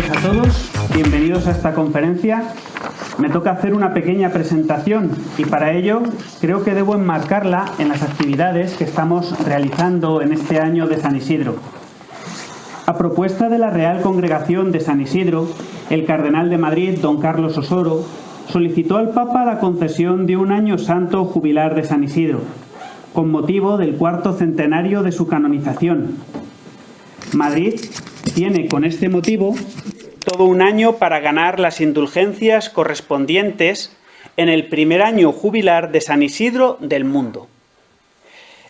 tardes a todos, bienvenidos a esta conferencia. Me toca hacer una pequeña presentación y para ello creo que debo enmarcarla en las actividades que estamos realizando en este año de San Isidro. A propuesta de la Real Congregación de San Isidro, el Cardenal de Madrid, don Carlos Osoro, solicitó al Papa la concesión de un año santo jubilar de San Isidro, con motivo del cuarto centenario de su canonización. Madrid tiene con este motivo todo un año para ganar las indulgencias correspondientes en el primer año jubilar de San Isidro del mundo.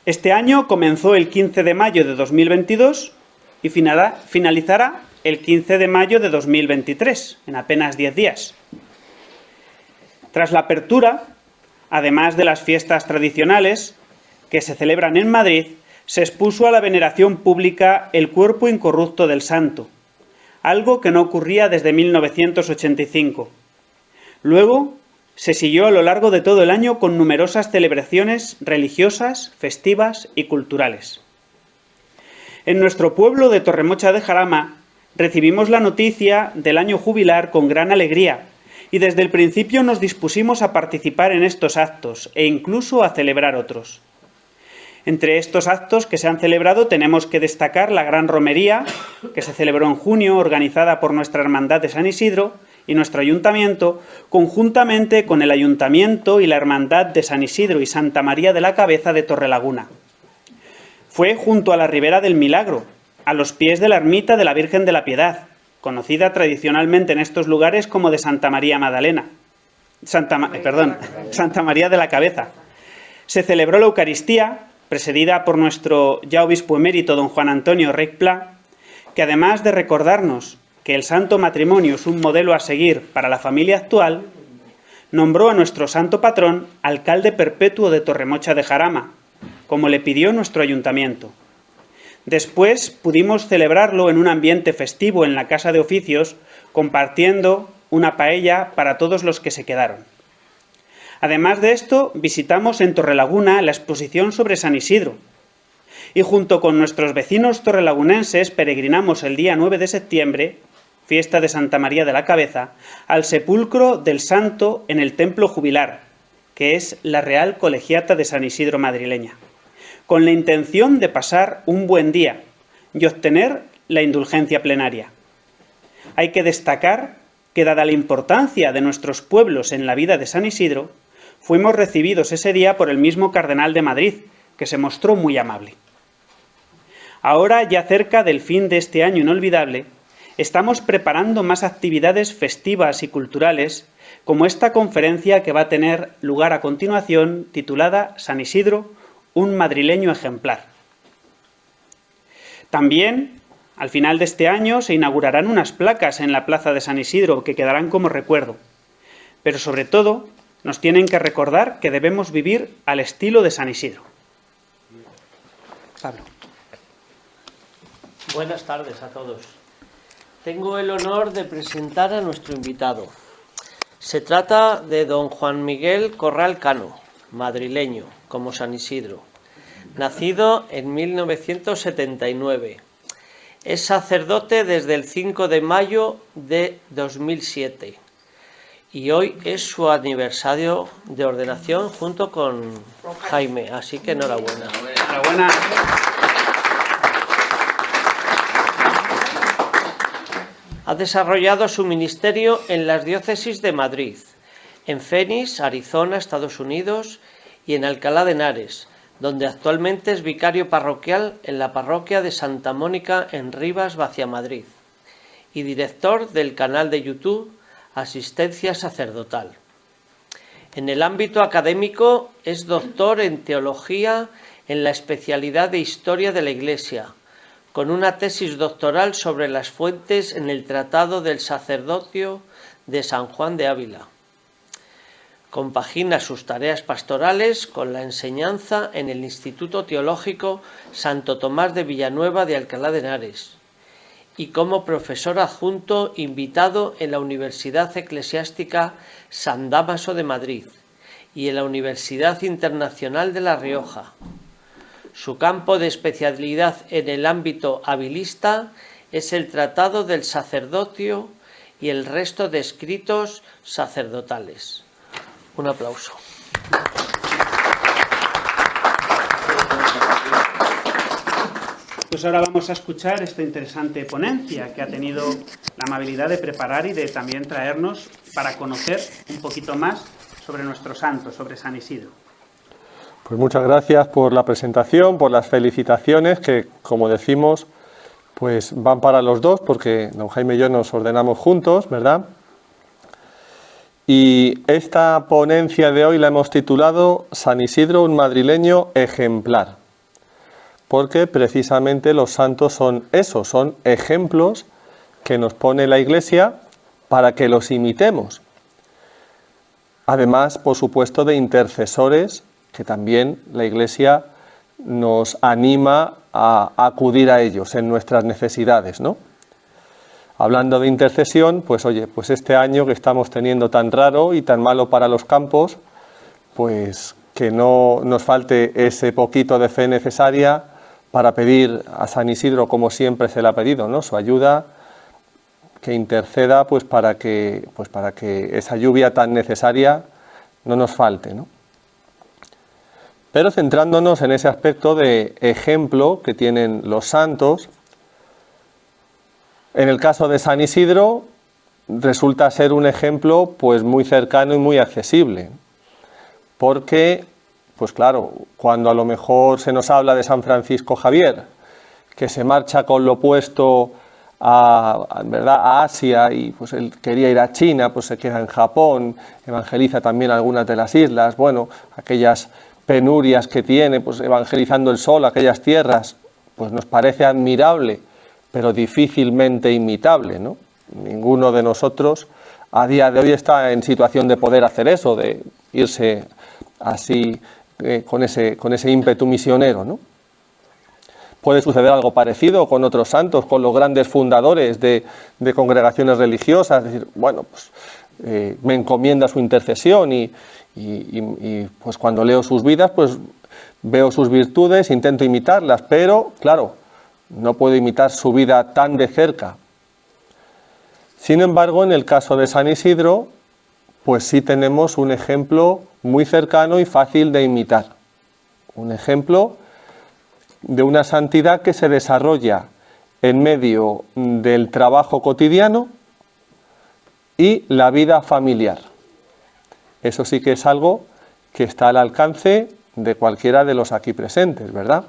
Este año comenzó el 15 de mayo de 2022 y finalizará el 15 de mayo de 2023, en apenas 10 días. Tras la apertura, además de las fiestas tradicionales que se celebran en Madrid, se expuso a la veneración pública el cuerpo incorrupto del santo, algo que no ocurría desde 1985. Luego, se siguió a lo largo de todo el año con numerosas celebraciones religiosas, festivas y culturales. En nuestro pueblo de Torremocha de Jarama recibimos la noticia del año jubilar con gran alegría y desde el principio nos dispusimos a participar en estos actos e incluso a celebrar otros. Entre estos actos que se han celebrado tenemos que destacar la gran romería que se celebró en junio, organizada por nuestra Hermandad de San Isidro y nuestro Ayuntamiento, conjuntamente con el Ayuntamiento y la Hermandad de San Isidro y Santa María de la Cabeza de Torrelaguna. Fue junto a la Ribera del Milagro, a los pies de la ermita de la Virgen de la Piedad, conocida tradicionalmente en estos lugares como de Santa María Magdalena. Santa María de la Cabeza. Se celebró la Eucaristía, presidida por nuestro ya obispo emérito don Juan Antonio Rey Pla, que además de recordarnos que el santo matrimonio es un modelo a seguir para la familia actual, nombró a nuestro santo patrón alcalde perpetuo de Torremocha de Jarama, como le pidió nuestro ayuntamiento. Después pudimos celebrarlo en un ambiente festivo en la Casa de Oficios, compartiendo una paella para todos los que se quedaron. Además de esto, visitamos en Torrelaguna la exposición sobre San Isidro y junto con nuestros vecinos torrelagunenses peregrinamos el día 9 de septiembre, fiesta de Santa María de la Cabeza, al sepulcro del santo en el templo jubilar, que es la Real Colegiata de San Isidro madrileña, con la intención de pasar un buen día y obtener la indulgencia plenaria. Hay que destacar que, dada la importancia de nuestros pueblos en la vida de San Isidro, fuimos recibidos ese día por el mismo Cardenal de Madrid, que se mostró muy amable. Ahora, ya cerca del fin de este año inolvidable, estamos preparando más actividades festivas y culturales, como esta conferencia que va a tener lugar a continuación, titulada San Isidro, un madrileño ejemplar. También, al final de este año, se inaugurarán unas placas en la plaza de San Isidro que quedarán como recuerdo. Pero sobre todo, nos tienen que recordar que debemos vivir al estilo de San Isidro. Pablo. Buenas tardes a todos. Tengo el honor de presentar a nuestro invitado. Se trata de don Juan Miguel Corral Cano, madrileño, como San Isidro. Nacido en 1979. Es sacerdote desde el 5 de mayo de 2007. Y hoy es su aniversario de ordenación junto con Jaime, así que enhorabuena. Enhorabuena. Ha desarrollado su ministerio en las diócesis de Madrid, en Phoenix, Arizona, Estados Unidos, y en Alcalá de Henares, donde actualmente es vicario parroquial en la parroquia de Santa Mónica en Rivas, Vaciamadrid, y director del canal de YouTube Asistencia Sacerdotal. En el ámbito académico es doctor en Teología en la especialidad de Historia de la Iglesia, con una tesis doctoral sobre las fuentes en el Tratado del Sacerdocio de San Juan de Ávila. Compagina sus tareas pastorales con la enseñanza en el Instituto Teológico Santo Tomás de Villanueva de Alcalá de Henares y como profesor adjunto invitado en la Universidad Eclesiástica San Dámaso de Madrid y en la Universidad Internacional de La Rioja. Su campo de especialidad en el ámbito habilista es el Tratado del Sacerdocio y el resto de escritos sacerdotales. Un aplauso. Pues ahora vamos a escuchar esta interesante ponencia que ha tenido la amabilidad de preparar y de también traernos para conocer un poquito más sobre nuestro santo, sobre San Isidro. Pues muchas gracias por la presentación, por las felicitaciones que, como decimos, pues van para los dos, porque don Jaime y yo nos ordenamos juntos, ¿verdad? Y esta ponencia de hoy la hemos titulado San Isidro, un madrileño ejemplar, porque precisamente los santos son eso, son ejemplos que nos pone la Iglesia para que los imitemos. Además, por supuesto, de intercesores que también la Iglesia nos anima a acudir a ellos en nuestras necesidades, ¿no? Hablando de intercesión, pues oye, pues este año que estamos teniendo tan raro y tan malo para los campos, pues que no nos falte ese poquito de fe necesaria para pedir a San Isidro, como siempre se le ha pedido, ¿no? Su ayuda, que interceda pues para que esa lluvia tan necesaria no nos falte, ¿no? Pero centrándonos en ese aspecto de ejemplo que tienen los santos, en el caso de San Isidro resulta ser un ejemplo pues muy cercano y muy accesible, porque, pues claro, cuando a lo mejor se nos habla de San Francisco Javier, que se marcha con lo opuesto a Asia y pues él quería ir a China, pues se queda en Japón, evangeliza también algunas de las islas, bueno, aquellas penurias que tiene, pues evangelizando el sol, aquellas tierras, pues nos parece admirable, pero difícilmente imitable, ¿no? Ninguno de nosotros a día de hoy está en situación de poder hacer eso, de irse así con ese ímpetu misionero, ¿no? Puede suceder algo parecido con otros santos, con los grandes fundadores de congregaciones religiosas, es decir, bueno, pues me encomienda su intercesión y pues cuando leo sus vidas, pues veo sus virtudes, intento imitarlas, pero claro, no puedo imitar su vida tan de cerca. Sin embargo, en el caso de San Isidro, pues sí tenemos un ejemplo muy cercano y fácil de imitar. Un ejemplo de una santidad que se desarrolla en medio del trabajo cotidiano y la vida familiar. Eso sí que es algo que está al alcance de cualquiera de los aquí presentes, ¿verdad?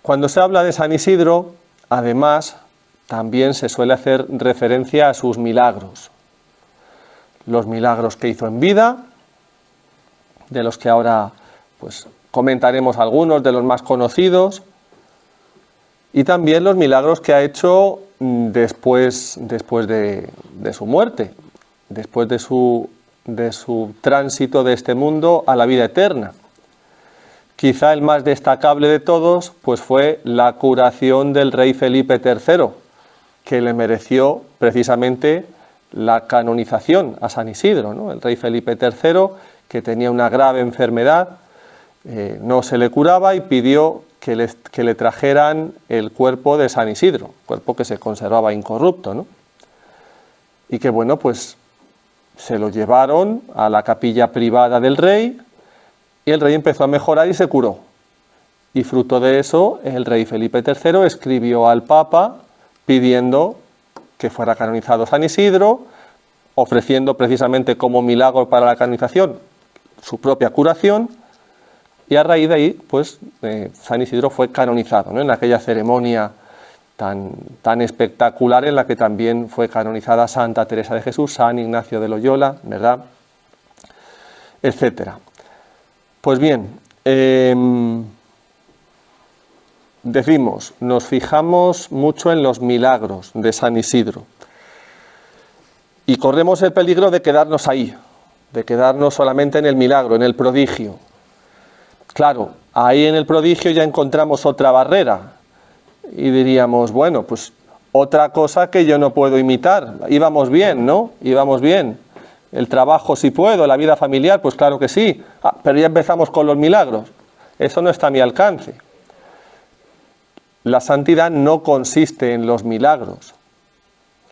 Cuando se habla de San Isidro, además, también se suele hacer referencia a sus milagros. Los milagros que hizo en vida, de los que ahora pues comentaremos algunos de los más conocidos, y también los milagros que ha hecho después de su muerte, después de su tránsito de este mundo a la vida eterna. Quizá el más destacable de todos pues fue la curación del rey Felipe III, que le mereció precisamente la canonización a San Isidro, ¿no? El rey Felipe III, que tenía una grave enfermedad, no se le curaba y pidió que le trajeran el cuerpo de San Isidro, cuerpo que se conservaba incorrupto, ¿no? Y que bueno, pues se lo llevaron a la capilla privada del rey y el rey empezó a mejorar y se curó. Y fruto de eso, el rey Felipe III escribió al Papa pidiendo que fuera canonizado San Isidro, ofreciendo precisamente como milagro para la canonización su propia curación, y a raíz de ahí, pues, San Isidro fue canonizado, ¿no? En aquella ceremonia tan espectacular en la que también fue canonizada Santa Teresa de Jesús, San Ignacio de Loyola, ¿verdad?, etcétera. Pues bien, decimos, nos fijamos mucho en los milagros de San Isidro y corremos el peligro de quedarnos ahí, de quedarnos solamente en el milagro, en el prodigio. Claro, ahí en el prodigio ya encontramos otra barrera y diríamos, bueno, pues otra cosa que yo no puedo imitar. Íbamos bien, ¿no? Íbamos bien. El trabajo sí puedo, la vida familiar, pues claro que sí. Pero ya empezamos con los milagros. Eso no está a mi alcance. la santidad no consiste en los milagros.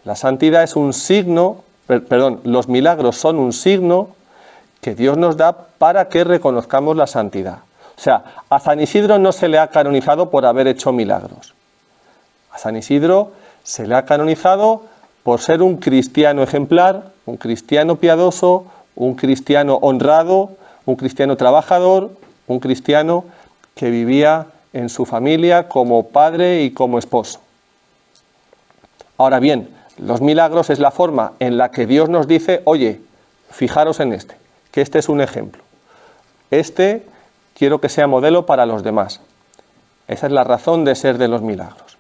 La santidad es un signo, perdón, los milagros son un signo que Dios nos da para que reconozcamos la santidad. O sea, a San Isidro no se le ha canonizado por haber hecho milagros. A San Isidro se le ha canonizado por ser un cristiano ejemplar, un cristiano piadoso, un cristiano honrado, un cristiano trabajador, un cristiano que vivía en su familia como padre y como esposo. Ahora bien, los milagros es la forma en la que Dios nos dice, oye, fijaros en este, que este es un ejemplo. Este quiero que sea modelo para los demás. Esa es la razón de ser de los milagros.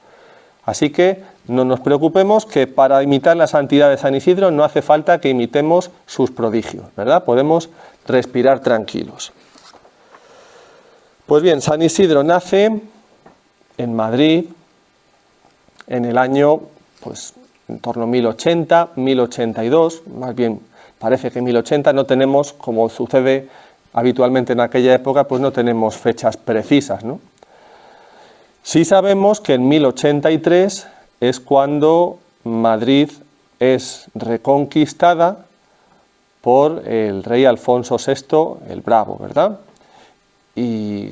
Así que no nos preocupemos que para imitar la santidad de San Isidro no hace falta que imitemos sus prodigios, ¿verdad? Podemos respirar tranquilos. Pues bien, San Isidro nace en Madrid en el año, pues, en torno a 1080, 1082, más bien parece que 1080, no tenemos, como sucede habitualmente en aquella época, pues no tenemos fechas precisas, ¿no? Sí sabemos que en 1083 es cuando Madrid es reconquistada por el rey Alfonso VI el Bravo, ¿verdad? Y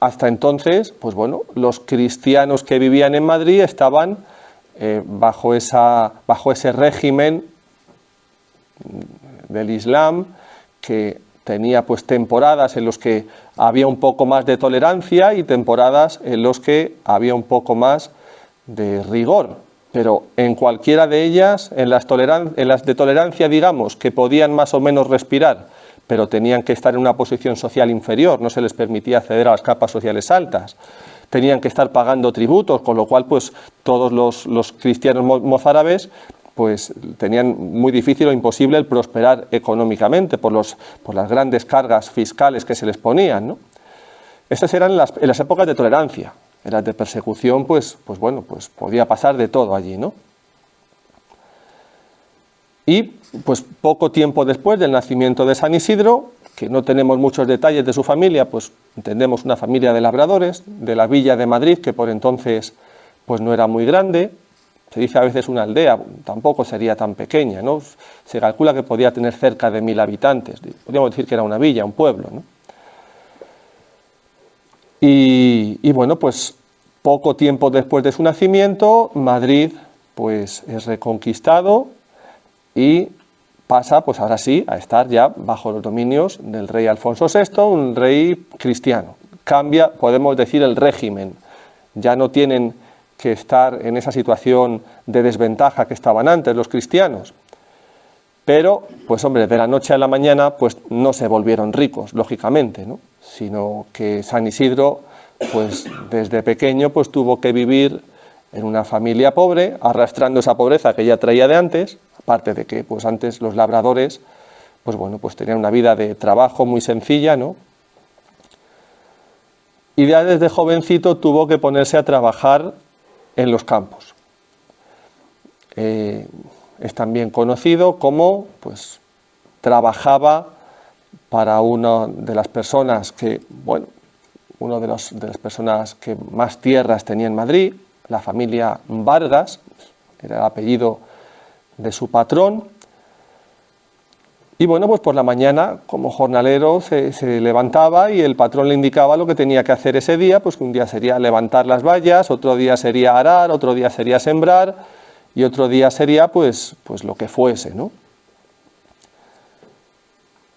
hasta entonces, pues bueno, los cristianos que vivían en Madrid estaban bajo ese régimen del Islam, que tenía pues temporadas en las que había un poco más de tolerancia y temporadas en las que había un poco más de rigor. Pero en cualquiera de ellas, en las de tolerancia, digamos, que podían más o menos respirar, pero tenían que estar en una posición social inferior, no se les permitía acceder a las capas sociales altas, tenían que estar pagando tributos, con lo cual pues todos los cristianos mozárabes pues tenían muy difícil o imposible el prosperar económicamente por las grandes cargas fiscales que se les ponían, ¿no? Estas eran en las épocas de tolerancia. En las de persecución, pues bueno, pues podía pasar de todo allí, ¿no? Y pues poco tiempo después del nacimiento de San Isidro, que no tenemos muchos detalles de su familia, pues entendemos una familia de labradores, de la villa de Madrid, que por entonces pues no era muy grande. Se dice a veces una aldea, tampoco sería tan pequeña, ¿no? Se calcula que podía tener cerca de 1000 habitantes. Podríamos decir que era una villa, un pueblo, ¿no? Y bueno, pues poco tiempo después de su nacimiento, Madrid pues es reconquistado y pasa, pues ahora sí, a estar ya bajo los dominios del rey Alfonso VI, un rey cristiano. Cambia, podemos decir, el régimen. Ya no tienen que estar en esa situación de desventaja que estaban antes los cristianos. Pero, pues hombre, de la noche a la mañana, pues no se volvieron ricos, lógicamente, ¿no? Sino que San Isidro, pues desde pequeño, pues tuvo que vivir en una familia pobre, arrastrando esa pobreza que ya traía de antes, aparte de que, pues antes los labradores, pues bueno, pues tenían una vida de trabajo muy sencilla, ¿no? Y ya desde jovencito tuvo que ponerse a trabajar en los campos. Es también conocido como, pues, trabajaba para una de las personas que, bueno, una de las personas que más tierras tenía en Madrid, la familia Vargas, era el apellido de su patrón. Y bueno, pues por la mañana, como jornalero, se levantaba y el patrón le indicaba lo que tenía que hacer ese día, pues que un día sería levantar las vallas, otro día sería arar, otro día sería sembrar y otro día sería pues lo que fuese, ¿no?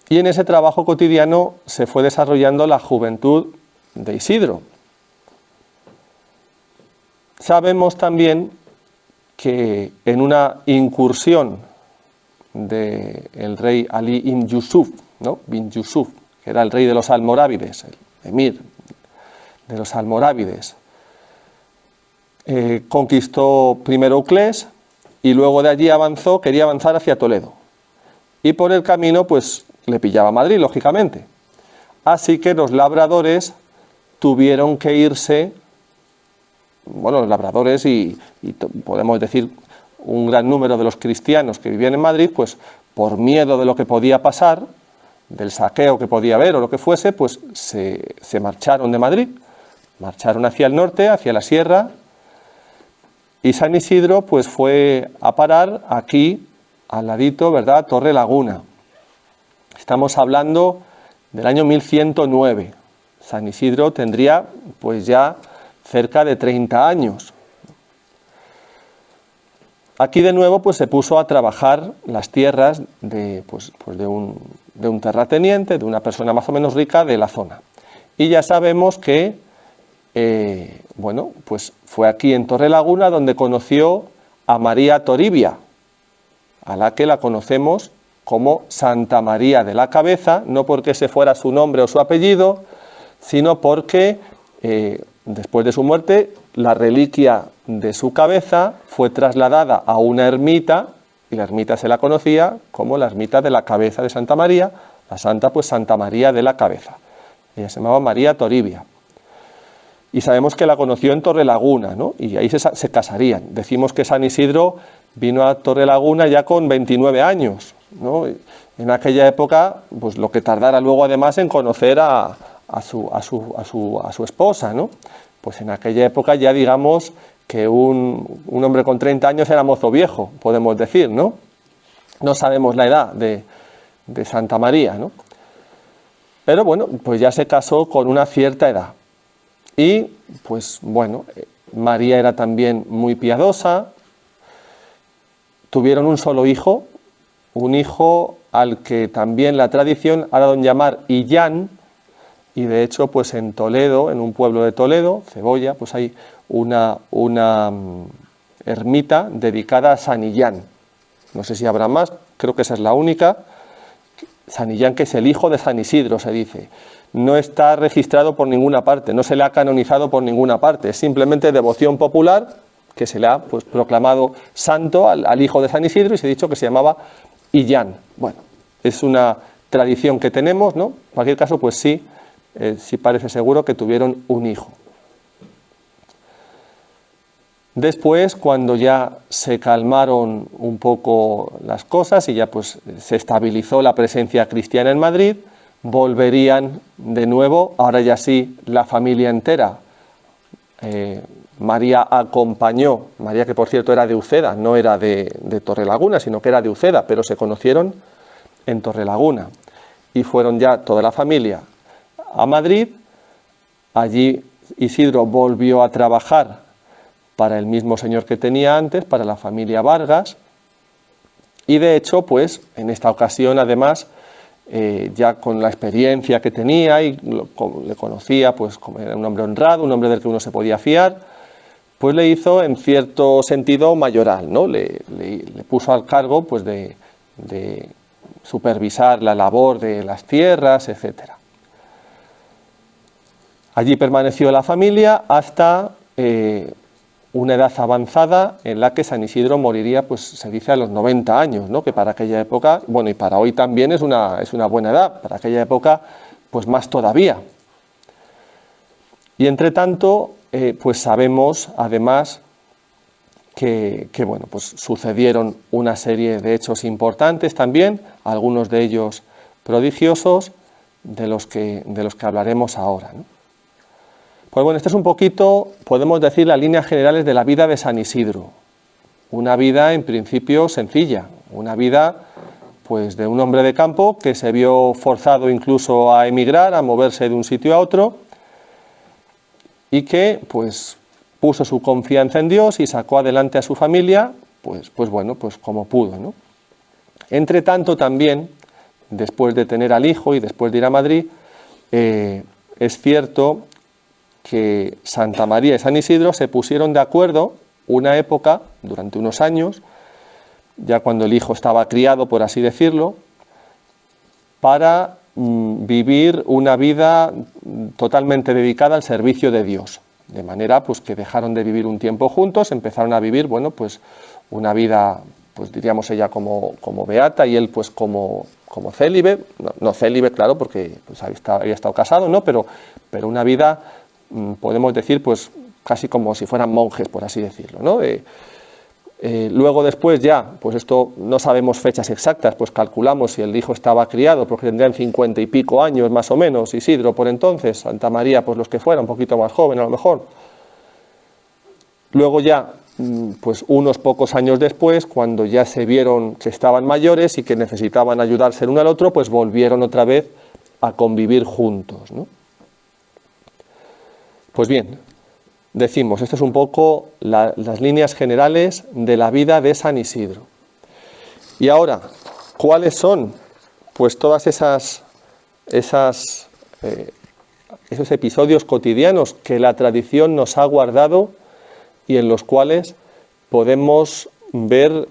Y en ese trabajo cotidiano se fue desarrollando la juventud de Isidro. Sabemos también que en una incursión del rey Ali ibn Yusuf, ¿no? Bin Yusuf, que era el rey de los almorávides, el emir de los almorávides, conquistó primero Uclés y luego de allí quería avanzar hacia Toledo. Y por el camino, pues, le pillaba Madrid, lógicamente. Así que los labradores tuvieron que irse, bueno, los labradores y podemos decir un gran número de los cristianos que vivían en Madrid, pues por miedo de lo que podía pasar, del saqueo que podía haber o lo que fuese, pues se marcharon de Madrid, marcharon hacia el norte, hacia la sierra, Y San Isidro pues fue a parar aquí, al ladito, ¿verdad?, Torrelaguna. Estamos hablando del año 1109. San Isidro tendría pues ya cerca de 30 años. Aquí de nuevo pues se puso a trabajar las tierras de un terrateniente, de una persona más o menos rica de la zona. Y ya sabemos que bueno, pues fue aquí en Torrelaguna donde conoció a María Toribia, a la que la conocemos como Santa María de la Cabeza, no porque ese fuera su nombre o su apellido, sino porque después de su muerte la reliquia de su cabeza fue trasladada a una ermita, y la ermita se la conocía como la ermita de la cabeza de Santa María, la santa pues Santa María de la Cabeza. Ella se llamaba María Toribia. Y sabemos que la conoció en Torrelaguna, ¿no? Y ahí se casarían. Decimos que San Isidro vino a Torrelaguna ya con 29 años, ¿no? En aquella época, pues lo que tardara luego además en conocer a su esposa, ¿no? Pues en aquella época ya digamos que un hombre con 30 años era mozo viejo, podemos decir, ¿no? No sabemos la edad de Santa María, ¿no? Pero bueno, pues ya se casó con una cierta edad. Y pues bueno, María era también muy piadosa. Tuvieron un solo hijo, un hijo al que también la tradición ha dado en llamar Illán, y de hecho pues en Toledo, en un pueblo de Toledo, Cebolla, pues hay una ermita dedicada a San Illán. No sé si habrá más, creo que esa es la única. San Illán, que es el hijo de San Isidro, se dice. No está registrado por ninguna parte, no se le ha canonizado por ninguna parte, es simplemente devoción popular que se le ha pues proclamado santo al hijo de San Isidro y se ha dicho que se llamaba Illán. Bueno, es una tradición que tenemos, ¿no? En cualquier caso, pues sí, sí parece seguro que tuvieron un hijo. Después, cuando ya se calmaron un poco las cosas y ya pues se estabilizó la presencia cristiana en Madrid, volverían de nuevo, ahora ya sí, la familia entera. María acompañó, María que por cierto era de Uceda, no era de Torrelaguna, sino que era de Uceda, pero se conocieron en Torrelaguna. Y fueron ya toda la familia a Madrid. Allí Isidro volvió a trabajar para el mismo señor que tenía antes, para la familia Vargas. Y de hecho, pues en esta ocasión además, ya con la experiencia que tenía y le conocía, pues como era un hombre honrado, un hombre del que uno se podía fiar, pues le hizo en cierto sentido mayoral, ¿no? Le puso al cargo pues de supervisar la labor de las tierras, etc. Allí permaneció la familia hasta una edad avanzada en la que San Isidro moriría, pues se dice a los 90 años, ¿no? Que para aquella época, bueno, y para hoy también es una buena edad, para aquella época pues más todavía. Y entre tanto, pues sabemos además que bueno, pues sucedieron una serie de hechos importantes también, algunos de ellos prodigiosos, de los que hablaremos ahora, ¿no? Pues bueno, este es un poquito, podemos decir, las líneas generales de la vida de San Isidro. Una vida en principio sencilla, una vida pues de un hombre de campo que se vio forzado incluso a emigrar, a moverse de un sitio a otro, y que pues puso su confianza en Dios y sacó adelante a su familia, pues bueno, pues como pudo, ¿no? Entre tanto también, después de tener al hijo y después de ir a Madrid, es cierto que Santa María y San Isidro se pusieron de acuerdo una época, durante unos años, ya cuando el hijo estaba criado, por así decirlo, para vivir una vida totalmente dedicada al servicio de Dios. De manera pues que dejaron de vivir un tiempo juntos, empezaron a vivir, bueno, pues una vida, pues diríamos ella como beata y él pues como célibe, no célibe, claro, porque pues había estado casado, ¿no? Pero una vida, podemos decir, pues casi como si fueran monjes, por así decirlo, ¿no? Luego después ya, pues esto no sabemos fechas exactas, pues calculamos si el hijo estaba criado, porque tendrían 50 y pico años más o menos, Isidro por entonces, Santa María pues los que fuera, un poquito más joven a lo mejor. Luego ya pues unos pocos años después, cuando ya se vieron que estaban mayores y que necesitaban ayudarse el uno al otro, pues volvieron otra vez a convivir juntos, ¿no? Pues bien, decimos, esto es un poco las líneas generales de la vida de San Isidro. Y ahora, ¿cuáles son? Pues todas esos episodios cotidianos que la tradición nos ha guardado y en los cuales podemos ver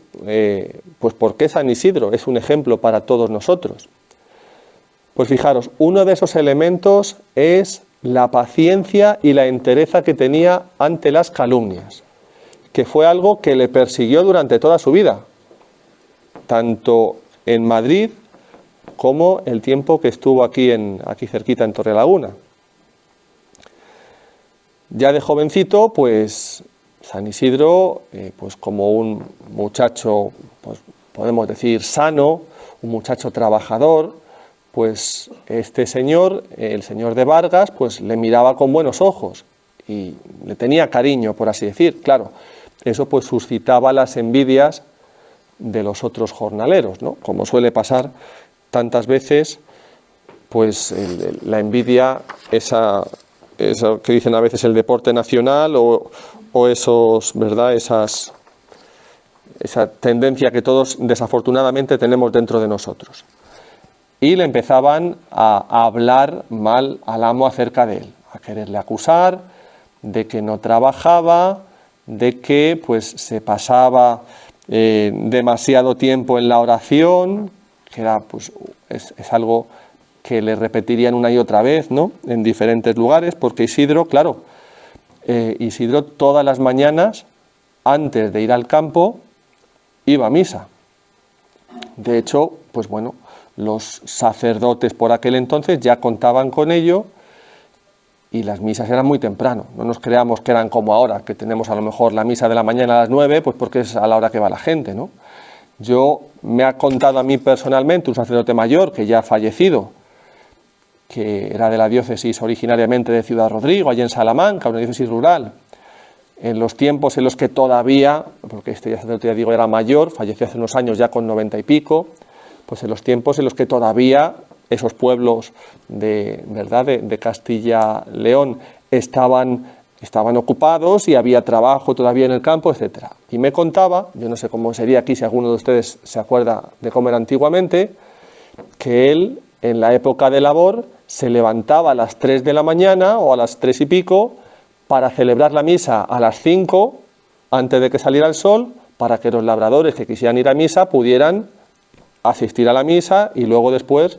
pues por qué San Isidro es un ejemplo para todos nosotros. Pues fijaros, uno de esos elementos es la paciencia y la entereza que tenía ante las calumnias, que fue algo que le persiguió durante toda su vida, tanto en Madrid como el tiempo que estuvo aquí cerquita en Torrelaguna. Ya de jovencito, pues San Isidro, pues como un muchacho, pues podemos decir sano, un muchacho trabajador, pues este señor, el señor de Vargas, pues le miraba con buenos ojos y le tenía cariño, por así decir. Claro, eso pues suscitaba las envidias de los otros jornaleros, ¿no? Como suele pasar tantas veces, pues la envidia, eso que dicen a veces el deporte nacional o esos, ¿verdad? Esa tendencia que todos desafortunadamente tenemos dentro de nosotros. Y le empezaban a hablar mal al amo acerca de él, a quererle acusar de que no trabajaba, de que pues se pasaba demasiado tiempo en la oración, que era pues es algo que le repetirían una y otra vez, ¿no? En diferentes lugares, porque Isidro, claro, Isidro todas las mañanas, antes de ir al campo, iba a misa. De hecho, pues bueno, los sacerdotes por aquel entonces ya contaban con ello y las misas eran muy temprano. No nos creamos que eran como ahora, que tenemos a lo mejor la misa de la mañana a las 9, pues porque es a la hora que va la gente, ¿no? Me ha contado a mí personalmente un sacerdote mayor que ya ha fallecido, que era de la diócesis originariamente de Ciudad Rodrigo, allí en Salamanca, una diócesis rural, en los tiempos en los que todavía, porque este sacerdote, ya digo, era mayor, falleció hace unos años ya con 90 y pico, pues en los tiempos en los que todavía esos pueblos de Castilla-León estaban ocupados y había trabajo todavía en el campo, etc. Y me contaba, yo no sé cómo sería aquí, si alguno de ustedes se acuerda de cómo era antiguamente, que él, en la época de labor, se levantaba a las 3 de la mañana o a las 3 y pico para celebrar la misa a las 5, antes de que saliera el sol, para que los labradores que quisieran ir a misa pudieran asistir a la misa y luego después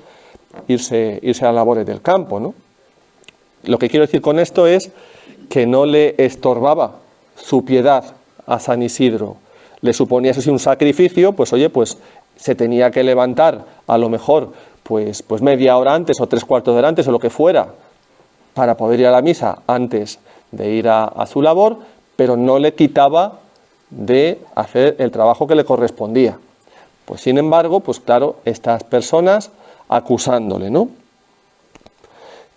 irse a las labores del campo, ¿no? Lo que quiero decir con esto es que no le estorbaba su piedad a San Isidro. Le suponía eso sí un sacrificio, pues oye, pues se tenía que levantar a lo mejor pues media hora antes o 3/4 de hora antes o lo que fuera para poder ir a la misa antes de ir a su labor, pero no le quitaba de hacer el trabajo que le correspondía. Pues sin embargo, pues claro, estas personas acusándole, ¿no?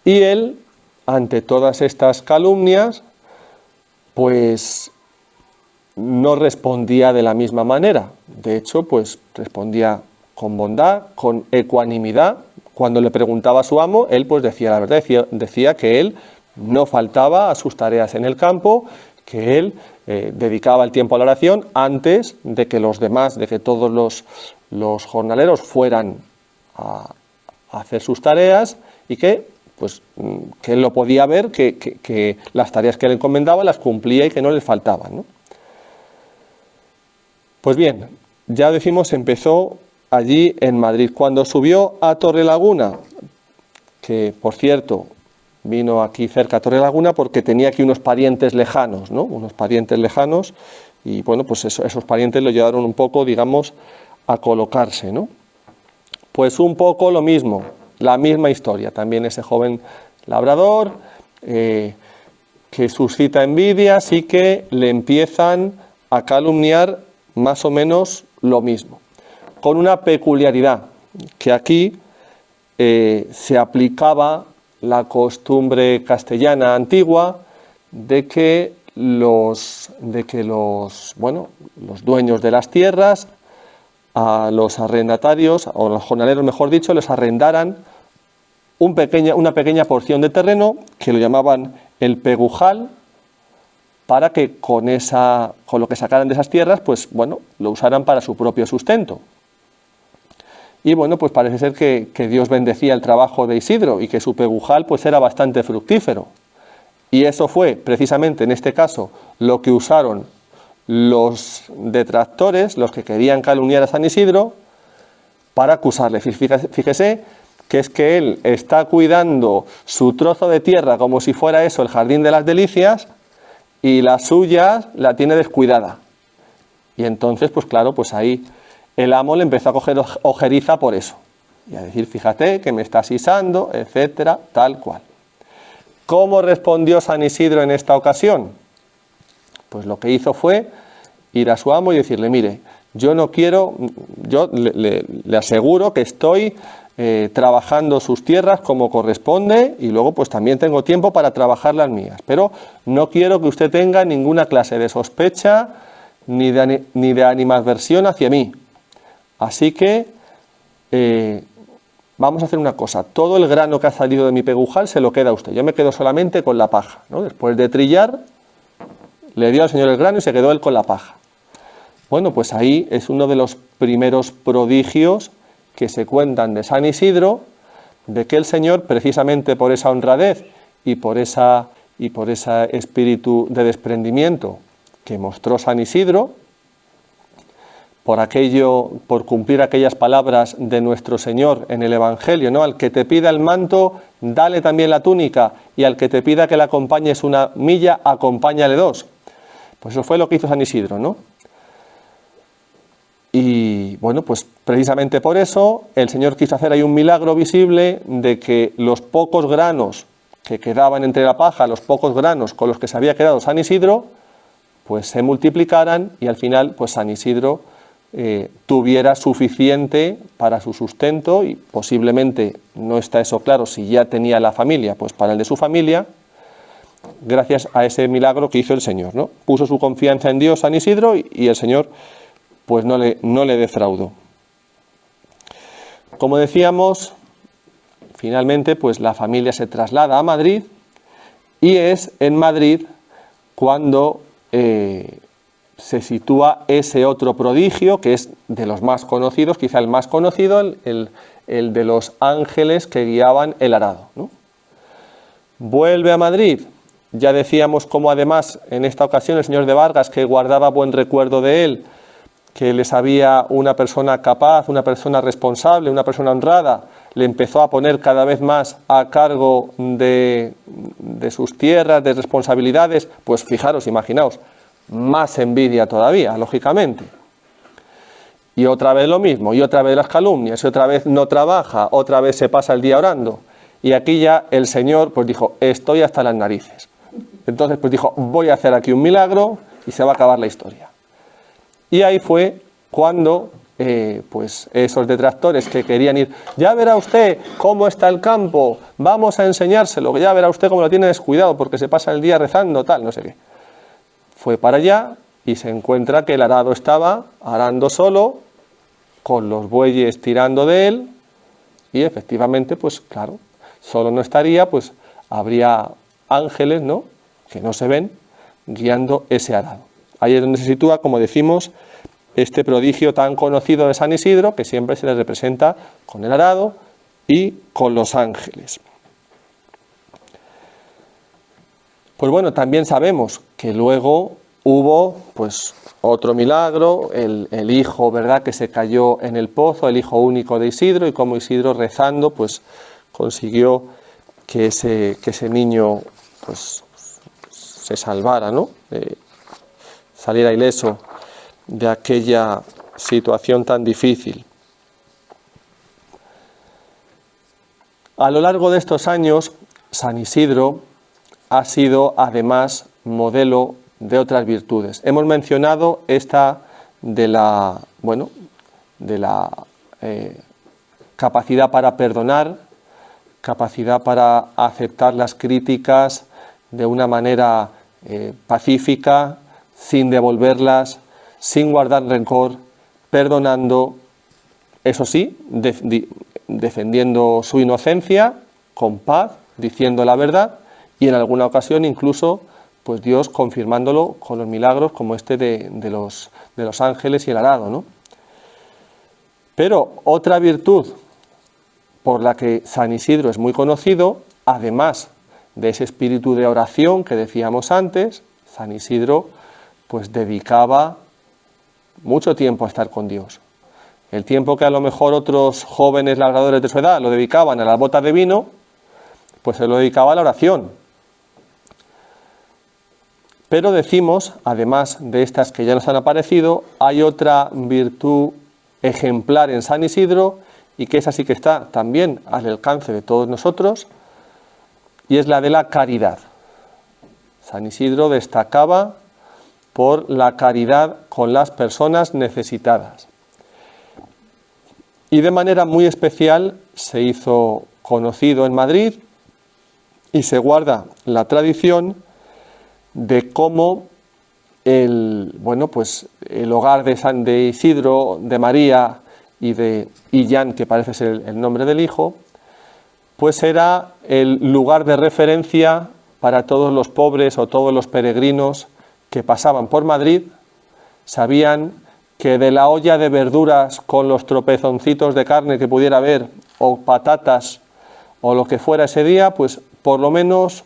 Y él, ante todas estas calumnias, pues no respondía de la misma manera. De hecho, pues respondía con bondad, con ecuanimidad. Cuando le preguntaba a su amo, él pues decía la verdad, decía que él no faltaba a sus tareas en el campo, que él dedicaba el tiempo a la oración antes de que los demás, de que todos los jornaleros fueran a hacer sus tareas y que él lo podía ver, que las tareas que él encomendaba las cumplía y que no les faltaban, ¿no? Pues bien, ya decimos, empezó allí en Madrid. Cuando subió a Torrelaguna, que por cierto vino aquí cerca a Torrelaguna porque tenía aquí unos parientes lejanos, ¿no? Unos parientes lejanos, y bueno, pues esos parientes lo llevaron un poco, digamos, a colocarse, ¿no? Pues un poco lo mismo, la misma historia. También ese joven labrador que suscita envidias y que le empiezan a calumniar más o menos lo mismo, con una peculiaridad, que aquí se aplicaba la costumbre castellana antigua de que los dueños de las tierras a los arrendatarios, o los jornaleros mejor dicho, les arrendaran una pequeña porción de terreno que lo llamaban el pegujal, para que con lo que sacaran de esas tierras, pues bueno, lo usaran para su propio sustento. Y bueno, pues parece ser que Dios bendecía el trabajo de Isidro y que su pegujal pues era bastante fructífero. Y eso fue precisamente en este caso lo que usaron los detractores, los que querían calumniar a San Isidro, para acusarle. Fíjese que es que él está cuidando su trozo de tierra como si fuera eso el jardín de las delicias, y la suya la tiene descuidada. Y entonces, pues claro, pues ahí el amo le empezó a coger ojeriza por eso. Y a decir, fíjate que me estás isando, etcétera, tal cual. ¿Cómo respondió San Isidro en esta ocasión? Pues lo que hizo fue ir a su amo y decirle, mire, yo no quiero, yo le aseguro que estoy trabajando sus tierras como corresponde, y luego pues también tengo tiempo para trabajar las mías, pero no quiero que usted tenga ninguna clase de sospecha ni de animadversión hacia mí. Así que vamos a hacer una cosa, todo el grano que ha salido de mi pegujal se lo queda a usted, yo me quedo solamente con la paja, ¿no? Después de trillar, le dio al Señor el grano y se quedó él con la paja. Bueno, pues ahí es uno de los primeros prodigios que se cuentan de San Isidro, de que el Señor, precisamente por esa honradez y por ese espíritu de desprendimiento que mostró San Isidro, por cumplir aquellas palabras de nuestro Señor en el Evangelio, ¿no? Al que te pida el manto, dale también la túnica, y al que te pida que le acompañes una milla, acompáñale 2. Pues eso fue lo que hizo San Isidro, ¿no? Y bueno, pues precisamente por eso el Señor quiso hacer ahí un milagro visible de que los pocos granos que quedaban entre la paja, los pocos granos con los que se había quedado San Isidro, pues se multiplicaran, y al final pues San Isidro tuviera suficiente para su sustento, y posiblemente, no está eso claro, si ya tenía la familia, pues para el de su familia, gracias a ese milagro que hizo el Señor, ¿no? Puso su confianza en Dios San Isidro, y el Señor pues no le defraudó. Como decíamos, finalmente pues la familia se traslada a Madrid, y es en Madrid cuando se sitúa ese otro prodigio que es de los más conocidos, quizá el más conocido, el de los ángeles que guiaban el arado, ¿no? Vuelve a Madrid. Ya decíamos cómo además en esta ocasión el señor de Vargas, que guardaba buen recuerdo de él, que le sabía una persona capaz, una persona responsable, una persona honrada, le empezó a poner cada vez más a cargo de sus tierras, de responsabilidades, pues fijaros, imaginaos, más envidia todavía, lógicamente. Y otra vez lo mismo, y otra vez las calumnias, y otra vez no trabaja, otra vez se pasa el día orando. Y aquí ya el Señor pues dijo, estoy hasta las narices. Entonces pues dijo, voy a hacer aquí un milagro y se va a acabar la historia. Y ahí fue cuando pues esos detractores que querían ir, ya verá usted cómo está el campo, vamos a enseñárselo, ya verá usted cómo lo tiene descuidado porque se pasa el día rezando, tal, no sé qué. Fue para allá y se encuentra que el arado estaba arando solo, con los bueyes tirando de él, y efectivamente, pues claro, solo no estaría, pues habría ángeles, ¿no?, que no se ven, guiando ese arado. Ahí es donde se sitúa, como decimos, este prodigio tan conocido de San Isidro, que siempre se le representa con el arado y con los ángeles. Pues bueno, también sabemos que luego hubo pues otro milagro, el hijo, ¿verdad?, que se cayó en el pozo, el hijo único de Isidro, y como Isidro rezando pues consiguió que ese niño pues se salvara, ¿no?, saliera ileso de aquella situación tan difícil. A lo largo de estos años, San Isidro ha sido además modelo de otras virtudes. Hemos mencionado esta de la capacidad para perdonar, capacidad para aceptar las críticas de una manera pacífica, sin devolverlas, sin guardar rencor, perdonando, eso sí, defendiendo su inocencia, con paz, diciendo la verdad, y en alguna ocasión incluso pues Dios confirmándolo con los milagros como este de los ángeles y el arado, ¿no? Pero otra virtud por la que San Isidro es muy conocido, además de ese espíritu de oración que decíamos antes, San Isidro pues dedicaba mucho tiempo a estar con Dios. El tiempo que a lo mejor otros jóvenes labradores de su edad lo dedicaban a las botas de vino, pues se lo dedicaba a la oración. Pero decimos, además de estas que ya nos han aparecido, hay otra virtud ejemplar en San Isidro, y que esa sí que está también al alcance de todos nosotros, y es la de la caridad. San Isidro destacaba por la caridad con las personas necesitadas. Y de manera muy especial se hizo conocido en Madrid y se guarda la tradición de cómo el hogar de Isidro, de María y de Illán, que parece ser el nombre del hijo, pues era el lugar de referencia para todos los pobres o todos los peregrinos que pasaban por Madrid. Sabían que de la olla de verduras con los tropezoncitos de carne que pudiera haber, o patatas, o lo que fuera ese día, pues por lo menos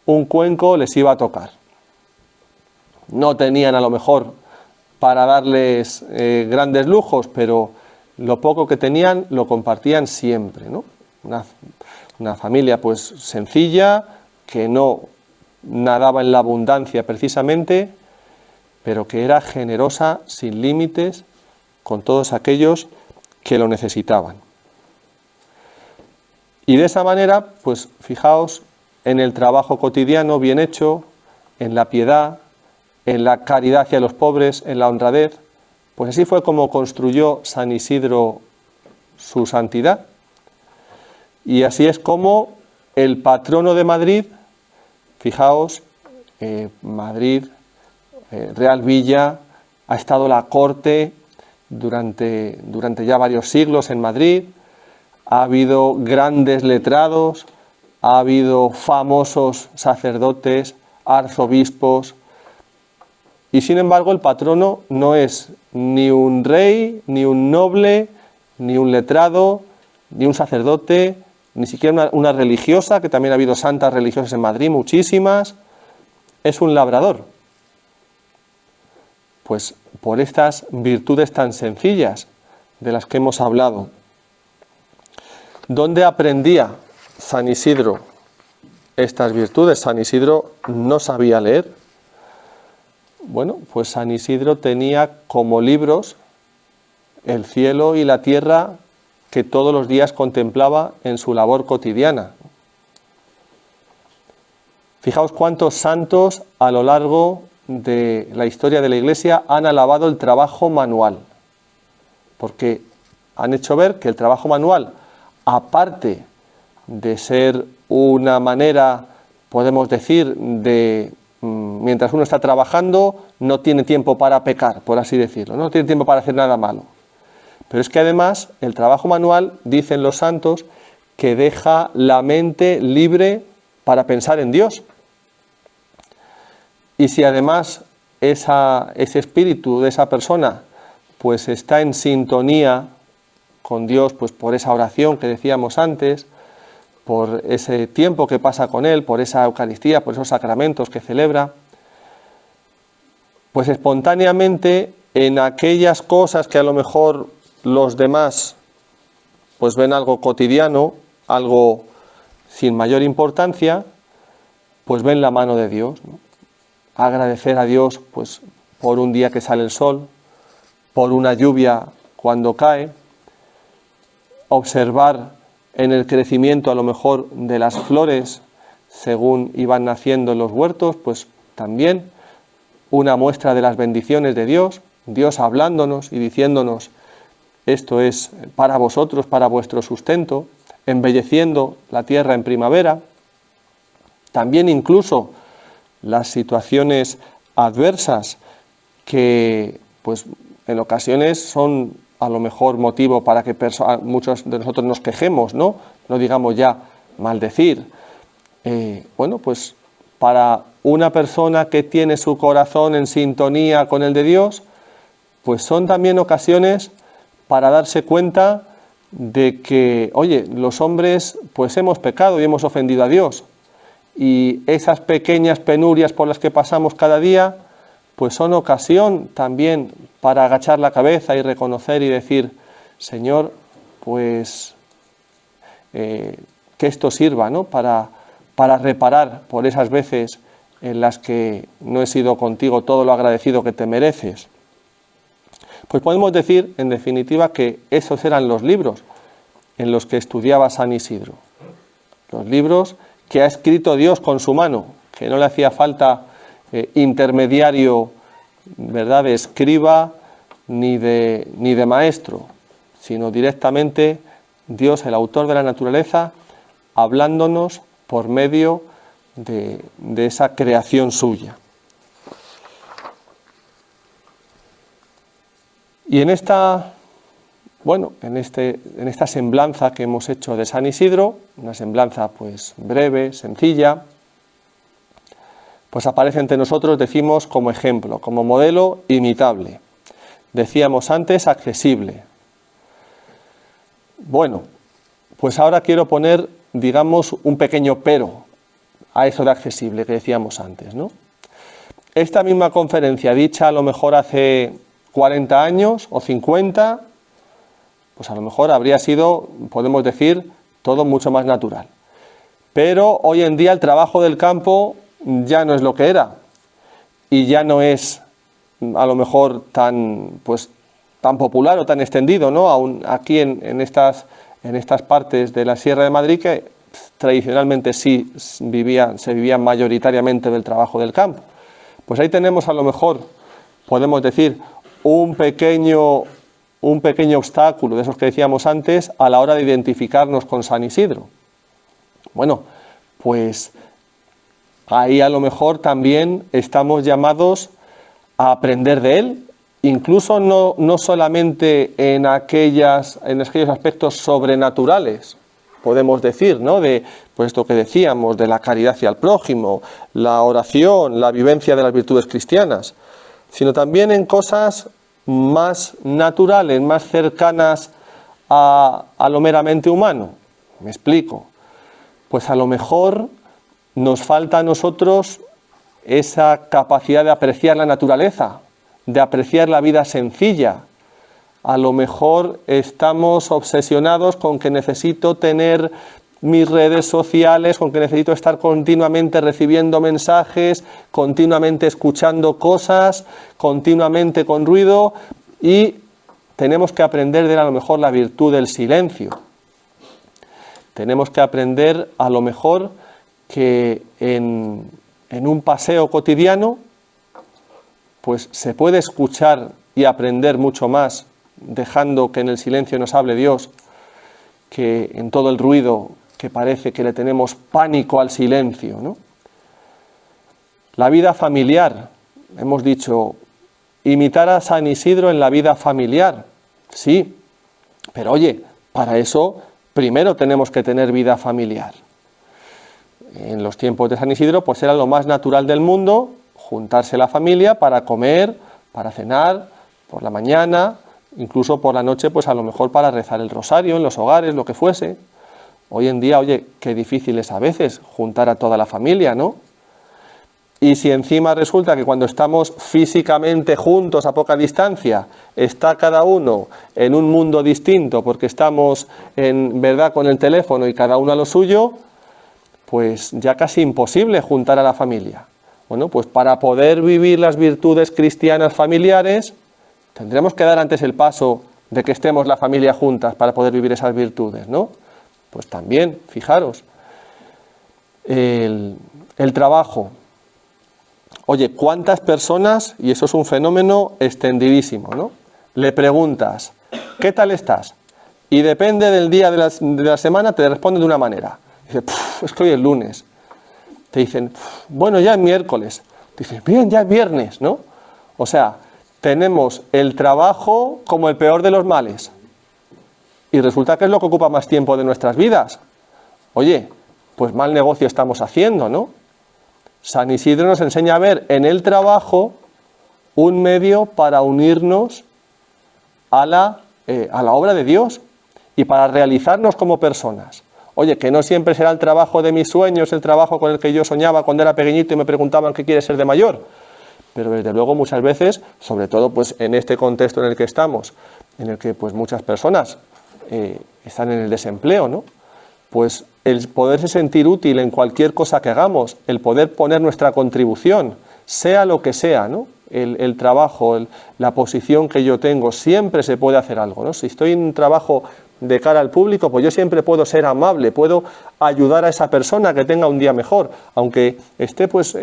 un cuenco les iba a tocar. No tenían a lo mejor para darles grandes lujos, pero lo poco que tenían lo compartían siempre, ¿no? Una familia pues sencilla, que no nadaba en la abundancia precisamente, pero que era generosa sin límites con todos aquellos que lo necesitaban. Y de esa manera, pues fijaos en el trabajo cotidiano bien hecho, en la piedad, en la caridad hacia los pobres, en la honradez. Pues así fue como construyó San Isidro su santidad. Y así es como el patrono de Madrid, fijaos, Madrid, Real Villa, ha estado la corte durante ya varios siglos en Madrid, ha habido grandes letrados, ha habido famosos sacerdotes, arzobispos, y sin embargo el patrono no es ni un rey, ni un noble, ni un letrado, ni un sacerdote, ni siquiera una religiosa, que también ha habido santas religiosas en Madrid, muchísimas, es un labrador. Pues por estas virtudes tan sencillas de las que hemos hablado. ¿Dónde aprendía San Isidro estas virtudes? San Isidro no sabía leer. Bueno, pues San Isidro tenía como libros el cielo y la tierra que todos los días contemplaba en su labor cotidiana. Fijaos cuántos santos a lo largo de la historia de la Iglesia han alabado el trabajo manual, porque han hecho ver que el trabajo manual, aparte de ser una manera, podemos decir, de mientras uno está trabajando, no tiene tiempo para pecar, por así decirlo, no tiene tiempo para hacer nada malo. Pero es que además el trabajo manual, dicen los santos, que deja la mente libre para pensar en Dios. Y si además ese espíritu de esa persona pues está en sintonía con Dios, pues por esa oración que decíamos antes, por ese tiempo que pasa con Él, por esa Eucaristía, por esos sacramentos que celebra, pues espontáneamente en aquellas cosas que a lo mejor los demás pues ven algo cotidiano, algo sin mayor importancia, pues ven la mano de Dios, ¿no? Agradecer a Dios pues por un día que sale el sol, por una lluvia cuando cae, observar en el crecimiento a lo mejor de las flores según iban naciendo en los huertos, pues también una muestra de las bendiciones de Dios, Dios hablándonos y diciéndonos: esto es para vosotros, para vuestro sustento, embelleciendo la tierra en primavera. También incluso las situaciones adversas que pues en ocasiones son a lo mejor motivo para que muchos de nosotros nos quejemos, ¿no? No digamos ya maldecir. Bueno, pues para una persona que tiene su corazón en sintonía con el de Dios, pues son también ocasiones para darse cuenta de que, oye, los hombres pues hemos pecado y hemos ofendido a Dios. Y esas pequeñas penurias por las que pasamos cada día, pues son ocasión también para agachar la cabeza y reconocer y decir, Señor, pues que esto sirva, ¿no? para reparar por esas veces en las que no he sido contigo todo lo agradecido que te mereces. Pues podemos decir, en definitiva, que esos eran los libros en los que estudiaba San Isidro. Los libros que ha escrito Dios con su mano, que no le hacía falta intermediario, ¿verdad?, de escriba ni de maestro, sino directamente Dios, el autor de la naturaleza, hablándonos por medio de esa creación suya. Y en esta semblanza que hemos hecho de San Isidro, una semblanza pues breve, sencilla, pues aparece ante nosotros, decimos, como ejemplo, como modelo imitable. Decíamos antes, accesible. Bueno, pues ahora quiero poner, digamos, un pequeño pero a eso de accesible que decíamos antes, ¿no? Esta misma conferencia, dicha a lo mejor hace 40 años o 50, pues a lo mejor habría sido, podemos decir, todo mucho más natural. Pero hoy en día el trabajo del campo ya no es lo que era y ya no es a lo mejor tan popular o tan extendido, ¿no? Aún aquí en estas partes de la Sierra de Madrid, que tradicionalmente sí se vivía mayoritariamente del trabajo del campo. Pues ahí tenemos, a lo mejor, podemos decir, un pequeño obstáculo de esos que decíamos antes a la hora de identificarnos con San Isidro. Bueno, pues ahí a lo mejor también estamos llamados a aprender de él, incluso no solamente en aquellos aspectos sobrenaturales, podemos decir, ¿no? De pues esto que decíamos, de la caridad hacia el prójimo, la oración, la vivencia de las virtudes cristianas, sino también en cosas más naturales, más cercanas a lo meramente humano. Me explico. Pues a lo mejor nos falta a nosotros esa capacidad de apreciar la naturaleza, de apreciar la vida sencilla. A lo mejor estamos obsesionados con que necesito tener mis redes sociales, con que necesito estar continuamente recibiendo mensajes, continuamente escuchando cosas, continuamente con ruido, y tenemos que aprender de él a lo mejor la virtud del silencio. Tenemos que aprender a lo mejor que en un paseo cotidiano pues se puede escuchar y aprender mucho más dejando que en el silencio nos hable Dios, que en todo el ruido que parece que le tenemos pánico al silencio, ¿no? La vida familiar, hemos dicho, imitar a San Isidro en la vida familiar, sí, pero oye, para eso primero tenemos que tener vida familiar. En los tiempos de San Isidro pues era lo más natural del mundo juntarse la familia para comer, para cenar, por la mañana, incluso por la noche, pues a lo mejor para rezar el rosario en los hogares, lo que fuese. Hoy en día, oye, qué difícil es a veces juntar a toda la familia, ¿no? Y si encima resulta que cuando estamos físicamente juntos a poca distancia, está cada uno en un mundo distinto porque estamos en verdad con el teléfono y cada uno a lo suyo, pues ya casi imposible juntar a la familia. Bueno, pues para poder vivir las virtudes cristianas familiares, tendremos que dar antes el paso de que estemos la familia juntas para poder vivir esas virtudes, ¿no? Pues también, fijaros, el trabajo. Oye, ¿cuántas personas, y eso es un fenómeno extendidísimo, ¿no? Le preguntas, ¿qué tal estás? Y depende del día de la semana te responde de una manera. Dice, es que hoy es lunes. te dicen, bueno, ya es miércoles. Dices, bien, ya es viernes, ¿no? O sea, tenemos el trabajo como el peor de los males. Y resulta que es lo que ocupa más tiempo de nuestras vidas. Oye, pues mal negocio estamos haciendo, ¿no? San Isidro nos enseña a ver en el trabajo un medio para unirnos a la obra de Dios y para realizarnos como personas. Oye, que no siempre será el trabajo de mis sueños, el trabajo con el que yo soñaba cuando era pequeñito y me preguntaban qué quieres ser de mayor. Pero desde luego muchas veces, sobre todo pues en este contexto en el que estamos, en el que pues muchas personas están en el desempleo, ¿no? Pues el poderse sentir útil en cualquier cosa que hagamos, el poder poner nuestra contribución, sea lo que sea, ¿no? El trabajo, la posición que yo tengo, siempre se puede hacer algo, ¿no? Si estoy en un trabajo de cara al público, pues yo siempre puedo ser amable, puedo ayudar a esa persona que tenga un día mejor, aunque esté pues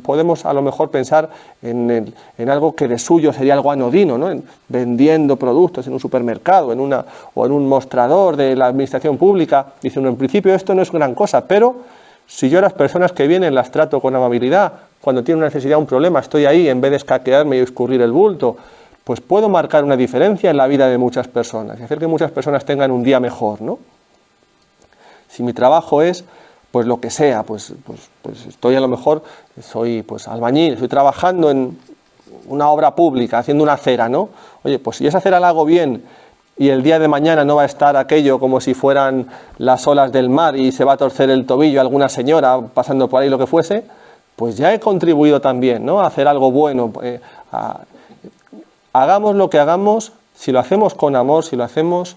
podemos a lo mejor pensar en algo que de suyo sería algo anodino, ¿no? Vendiendo productos en un supermercado, o en un mostrador de la administración pública. Dice uno, en principio esto no es gran cosa, pero si yo a las personas que vienen las trato con amabilidad, cuando tienen una necesidad, un problema, estoy ahí en vez de escaquearme y escurrir el bulto, pues puedo marcar una diferencia en la vida de muchas personas y hacer que muchas personas tengan un día mejor, ¿no? Si mi trabajo es, pues lo que sea, pues estoy a lo mejor, soy pues albañil, estoy trabajando en una obra pública, haciendo una acera, ¿no? Oye, pues si esa acera la hago bien y el día de mañana no va a estar aquello como si fueran las olas del mar y se va a torcer el tobillo a alguna señora pasando por ahí, lo que fuese, pues ya he contribuido también, ¿no? A hacer algo bueno, hagamos lo que hagamos, si lo hacemos con amor, si lo hacemos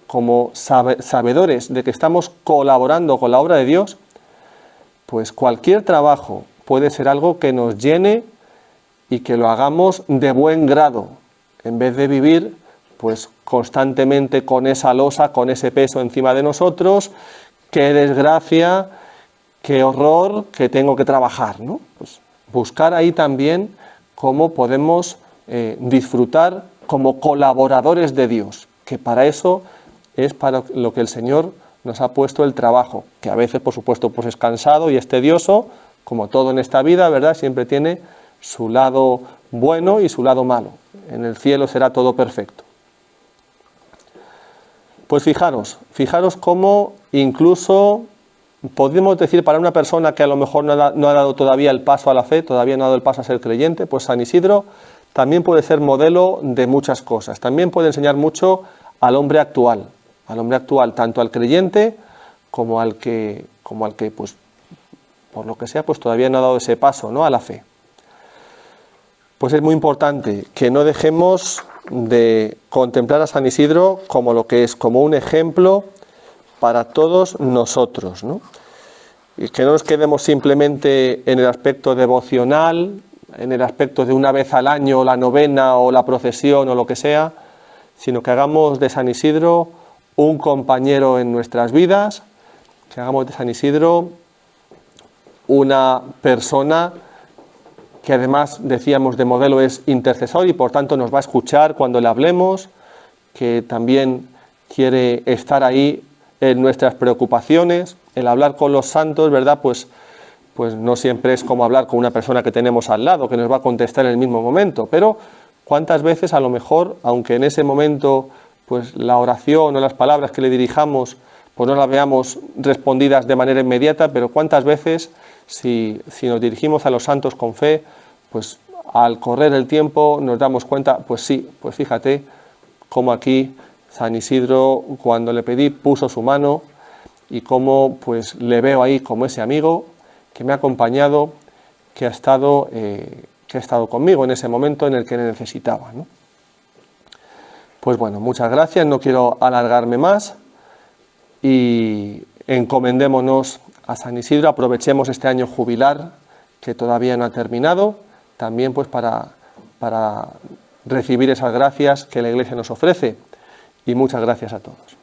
como sabedores de que estamos colaborando con la obra de Dios, pues cualquier trabajo puede ser algo que nos llene y que lo hagamos de buen grado, en vez de vivir pues constantemente con esa losa, con ese peso encima de nosotros, qué desgracia, qué horror, que tengo que trabajar, ¿no? Pues buscar ahí también cómo podemos disfrutar como colaboradores de Dios, que para eso es para lo que el Señor nos ha puesto el trabajo, que a veces por supuesto pues es cansado y es tedioso, como todo en esta vida, ¿verdad? Siempre tiene su lado bueno y su lado malo. En el cielo será todo perfecto. Pues fijaros cómo incluso podemos decir para una persona que a lo mejor no ha dado todavía el paso a la fe, todavía no ha dado el paso a ser creyente, pues San Isidro también puede ser modelo de muchas cosas. También puede enseñar mucho al hombre actual, tanto al creyente como al que pues por lo que sea, pues todavía no ha dado ese paso, ¿no? A la fe. Pues es muy importante que no dejemos de contemplar a San Isidro como lo que es, como un ejemplo para todos nosotros, ¿no? Y que no nos quedemos simplemente en el aspecto devocional, en el aspecto de una vez al año la novena o la procesión o lo que sea, sino que hagamos de San Isidro un compañero en nuestras vidas, que hagamos de San Isidro una persona que además, decíamos, de modelo es intercesor y por tanto nos va a escuchar cuando le hablemos, que también quiere estar ahí en nuestras preocupaciones. El hablar con los santos, ¿verdad? Pues no siempre es como hablar con una persona que tenemos al lado, que nos va a contestar en el mismo momento, pero cuántas veces a lo mejor, aunque en ese momento pues la oración o las palabras que le dirijamos pues no las veamos respondidas de manera inmediata, pero cuántas veces si nos dirigimos a los santos con fe, pues al correr el tiempo nos damos cuenta, pues sí, pues fíjate cómo aquí San Isidro, cuando le pedí, puso su mano y cómo pues le veo ahí como ese amigo que me ha acompañado, que ha estado conmigo en ese momento en el que le necesitaba, ¿no? Pues bueno, muchas gracias, no quiero alargarme más y encomendémonos a San Isidro, aprovechemos este año jubilar que todavía no ha terminado, también pues para recibir esas gracias que la Iglesia nos ofrece, y muchas gracias a todos.